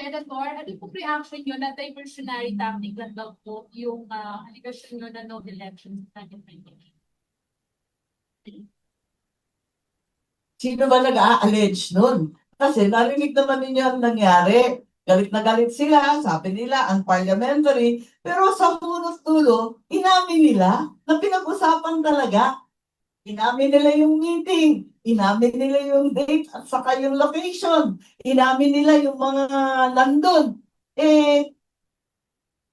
Senator, ano po reaction nyo na diversionary tactic lang daw po yung allegation nyo na no elections sa 2028? Sino ba nag-a-allege nun? Kasi narinig naman ninyo ang nangyari. Galit na galit sila, sabi nila, unparliamentary. Pero sa punot dulo, inamin nila na pinag-usapan talaga. Inamin nila yung meeting, inamin nila yung date at saka yung location, inamin nila yung mga nandun. Eh,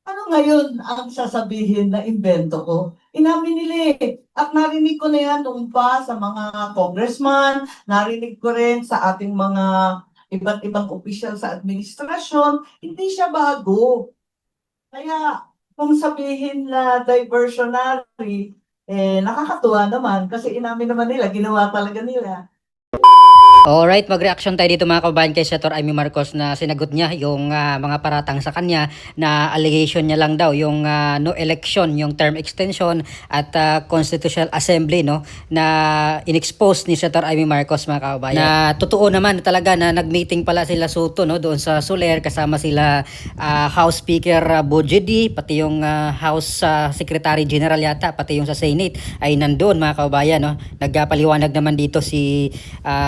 ano ngayon ang sasabihin na invento ko? Inamin nila eh. At narinig ko na yan noon pa sa mga congressman, narinig ko rin sa ating mga iba't ibang opisyal sa administrasyon, hindi siya bago. Kaya kung sabihin na diversionary, nakakatuwa naman kasi inamin naman nila, ginawa talaga nila. Alright, mag-reaction tayo dito mga kababayan kay Senator Amy Marcos na sinagot niya yung mga paratang sa kanya na allegation niya lang daw yung no election, yung term extension at Constitutional Assembly no na inexpose ni Senator Amy Marcos mga kababayan. Na totoo naman talaga na nag-meeting pala sila Soto no doon sa Soler kasama sila House Speaker Bojedi pati yung House Secretary General yata pati yung sa Senate ay nandoon mga kababayan no. Nagpaliwanag naman dito si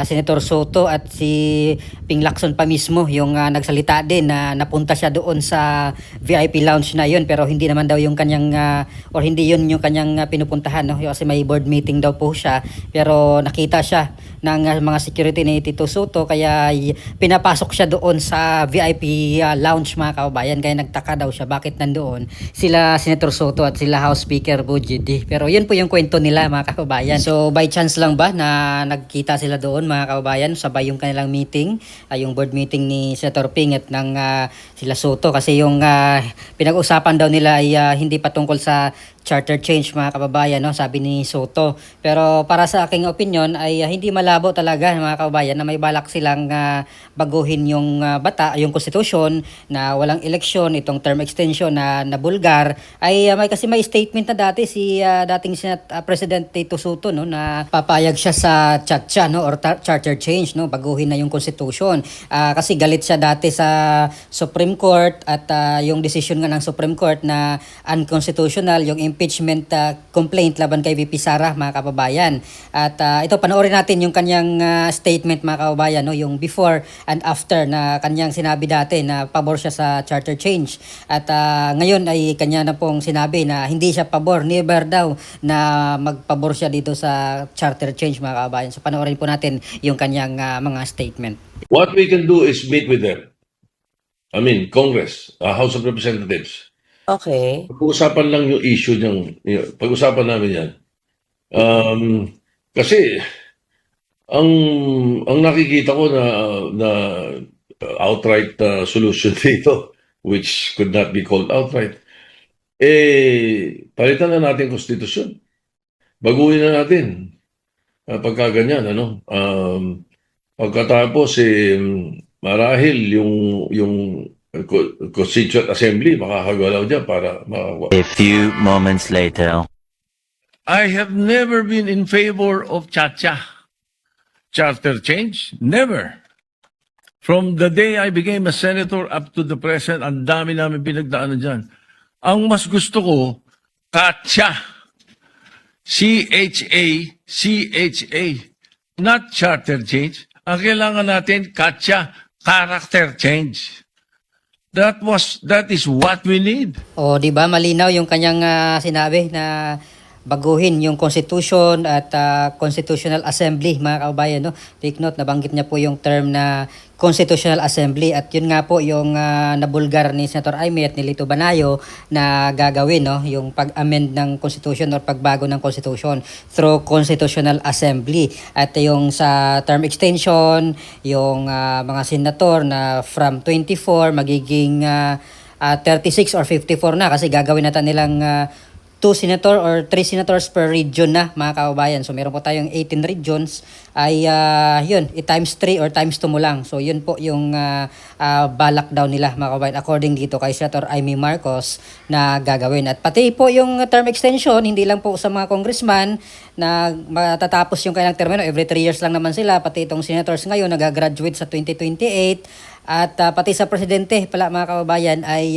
Senator Soto at si Ping Lacson pa mismo yung nagsalita din na napunta siya doon sa VIP lounge na yun pero hindi naman daw yung kanyang or hindi yun yung kanyang pinupuntahan no kasi may board meeting daw po siya pero nakita siya ng mga security ni Tito Soto kaya pinapasok siya doon sa VIP lounge mga kababayan kaya nagtaka daw siya bakit nandoon sila Senator Soto at sila House Speaker Bojedi pero yun po yung kwento nila mga kababayan so by chance lang ba na nagkita sila doon mga kababayan sabay yung kanilang meeting yung board meeting ni Senator Ping at ng sila Soto kasi yung pinag-usapan daw nila ay hindi patungkol sa charter change mga kababayan no sabi ni Soto pero para sa aking opinion ay hindi malabo talaga mga kababayan na may balak silang baguhin yung yung constitution na walang eleksyon itong term extension na nabulgar ay kasi may statement na dati si dating President Tito Soto no na papayag siya sa CHATCHA no or charter change no baguhin na yung constitution kasi galit siya dati sa Supreme Court at yung decision nga ng Supreme Court na unconstitutional yung impeachment complaint laban kay VP Sara mga kababayan. At ito panoorin natin yung kanyang statement mga kababayan no yung before and after na kanyang sinabi dati na pabor siya sa charter change. At ngayon ay kanya na pong sinabi na hindi siya pabor, never daw na magpabor siya dito sa charter change mga kababayan. So panoorin po natin yung kanyang mga statement. What we can do is meet with them. I mean, Congress, House of Representatives. Okay. Pag-usapan lang yung issue pag-usapan namin yan. Kasi ang nakikita ko na outright solution dito, which could not be called outright, palitan na natin konstitusyon. Baguhin na natin. Pagka ganyan, ano? Pagkatapos, marahil yung Constituent Assembly makakagalaw dyan para A few moments later. I have never been in favor of CHATCHA. Charter change? Never. From the day I became a senator up to the present, ang dami namin pinagdaanan dyan. Ang mas gusto ko, CHA. C-H-A, C-H-A. Not charter change. Ang kailangan natin, CHA, character change. That is what we need. O di ba malinaw yung kanyang sinabi na baguhin yung Constitution at Constitutional Assembly mga kababayan no. Take note nabanggit niya po yung term na Constitutional Assembly at yun nga po yung nabulgar ni Senator Amy at ni Lito Banayo na gagawin no yung pag-amend ng Constitution or pagbago ng Constitution through Constitutional Assembly at yung sa term extension yung mga senator na from 24 magiging 36 or 54 na kasi gagawin natin nilang 2 senator or 3 senators per region na mga kababayan. So meron po tayong 18 regions ay yun, times 3 or times 2 mo lang. So yun po yung balak daw nila mga kababayan according dito kay Senator Amy Marcos na gagawin. At pati po yung term extension, hindi lang po sa mga congressman na matatapos yung kanilang termino. Every 3 years lang naman sila. Pati itong senators ngayon nag-graduate sa 2028 at pati sa presidente pala mga kababayan ay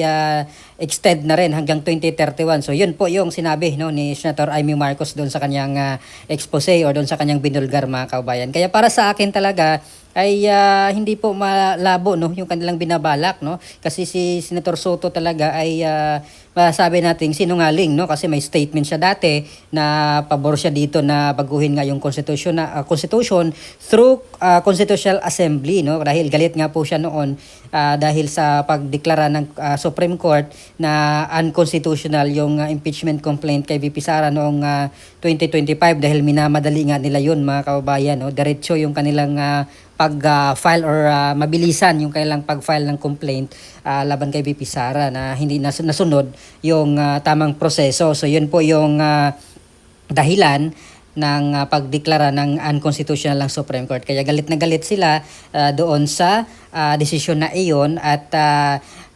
extend na rin hanggang 2031. So yun po yung sinabi no ni Senator Amy Marcos doon sa kanyang expose or doon sa kanyang binulgar mga kababayan. Kaya para sa akin talaga ay hindi po malabo no yung kanilang binabalak no kasi si Senator Soto talaga ay masasabi nating sinungaling no kasi may statement siya dati na pabor siya dito na baguhin nga yung constitution through Constitutional Assembly no dahil galit nga po siya noon dahil sa pagdeklara ng Supreme Court na unconstitutional yung impeachment complaint kay VP Sara noong 2025 dahil minamadali nga nila yun mga kababayan no diretso yung kanilang pag-file or mabilisan yung kailang pag-file ng complaint laban kay VP Sara na hindi nasunod yung tamang proseso. So yun po yung dahilan ng pagdeklara ng unconstitutional ng Supreme Court. Kaya galit na galit sila doon sa desisyon na iyon at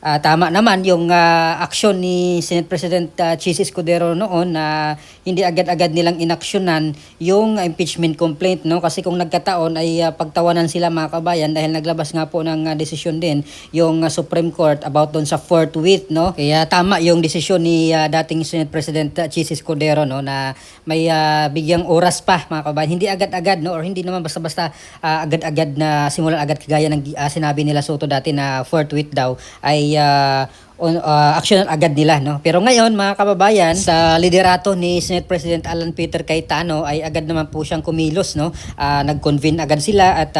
tama naman yung aksyon ni Senate President Chis Escudero noon na hindi agad-agad nilang inaksyonan yung impeachment complaint no kasi kung nagkataon ay pagtawanan sila mga kabayan dahil naglabas nga po ng desisyon din yung Supreme Court about doon sa forthwith no kaya tama yung desisyon ni dating Senate President Chis Escudero no na may bigyang oras pa mga kabayan hindi agad-agad no or hindi naman basta-basta agad-agad na simulan agad kagaya ng sinabi nila Soto dati na forthwith daw ay aksyonan agad nila no pero ngayon mga kababayan sa liderato ni Senate President Alan Peter Cayetano ay agad naman po siyang kumilos no nag-convene agad sila at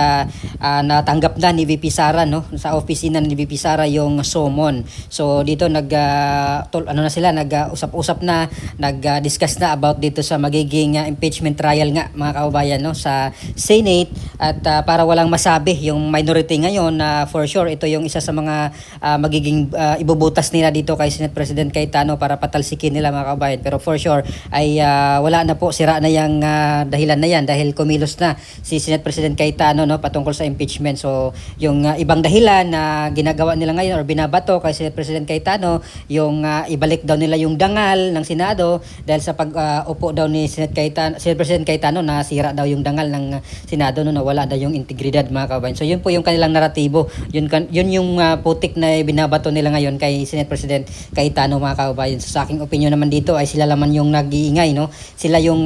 natanggap na ni VP Sara no sa opisina ni VP Sara yung summon so dito nag-usap-usap na nag-discuss na about dito sa magiging impeachment trial nga mga kababayan no sa Senate at para walang masabi yung minority ngayon na for sure ito yung isa sa mga magiging ibubutas nila dito kay Senate President Cayetano para patalsikin nila mga kabayan pero for sure ay wala na po sira na yung dahilan na yan dahil kumilos na si Senate President Cayetano no patungkol sa impeachment so yung ibang dahilan na ginagawa nila ngayon or binabato kay Senate President Cayetano yung ibalik daw nila yung dangal ng Senado dahil sa pag-upo daw ni Senate President Cayetano na sira daw yung dangal ng Senado no wala daw yung integridad mga kabayan so yun po yung kanilang naratibo yun yung putik na binabato nila ngayon kay Senate President Cayetano mga kababayan. So, sa aking opinion naman dito ay sila naman yung nag-iingay no. Sila yung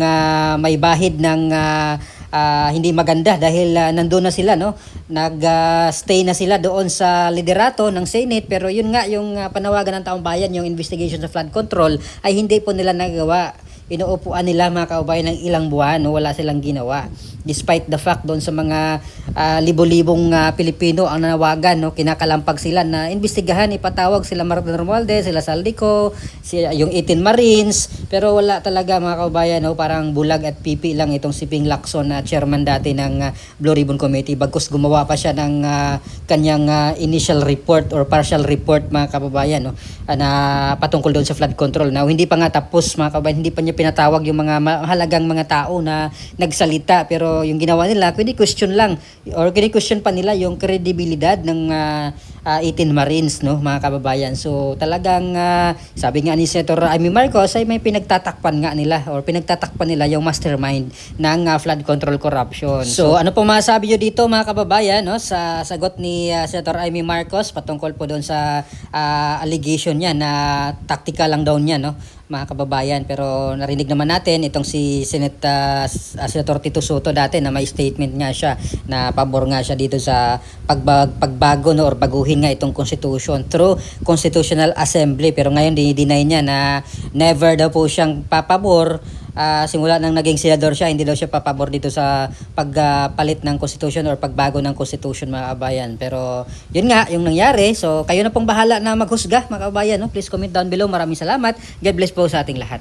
may bahid ng hindi maganda dahil nandoon na sila no. Nag-stay na sila doon sa liderato ng Senate pero yun nga yung panawagan ng taong bayan yung investigation sa flood control ay hindi po nila nagawa. Inuupuan nila mga kaubayan ng ilang buwan no wala silang ginawa despite the fact doon sa mga libo-libong Pilipino ang nanawagan no kinakalampag sila na imbestigahan ipatawag sila Martin Romualdez sila Saldico yung 18 Marines pero wala talaga mga kaubayan no parang bulag at pipi lang itong si Ping Lacson na chairman dati ng Blue Ribbon Committee bagkus gumawa pa siya ng kanyang initial report or partial report mga kababayan no na patungkol doon sa flood control na hindi pa nga tapos mga kababayan hindi pa niya pinatawag yung mga mahalagang mga tao na nagsalita pero yung ginawa nila question lang or question pa nila yung kredibilidad ng 18 Marines no mga kababayan so talagang sabi nga ni Senator Amy Marcos ay may pinagtatakpan nga nila or pinagtatakpan nila yung mastermind ng flood control corruption so ano po masasabi nyo dito mga kababayan no sa sagot ni Senator Amy Marcos patungkol po doon sa allegation niya na tactical lang daw niya no mga kababayan pero narinig naman natin itong si Senator Tito Soto dati na may statement nga siya na pabor nga siya dito sa pagbago no or baguhin nga itong constitution through Constitutional Assembly pero ngayon dinideny niya na never daw po siyang papabor simula nang naging senador siya hindi daw siya papabor dito sa pagpalit ng constitution or pagbago ng constitution mga kababayan pero yun nga yung nangyari so kayo na pong bahala na maghusga mga kababayan no please comment down below maraming salamat God bless po sa ating lahat.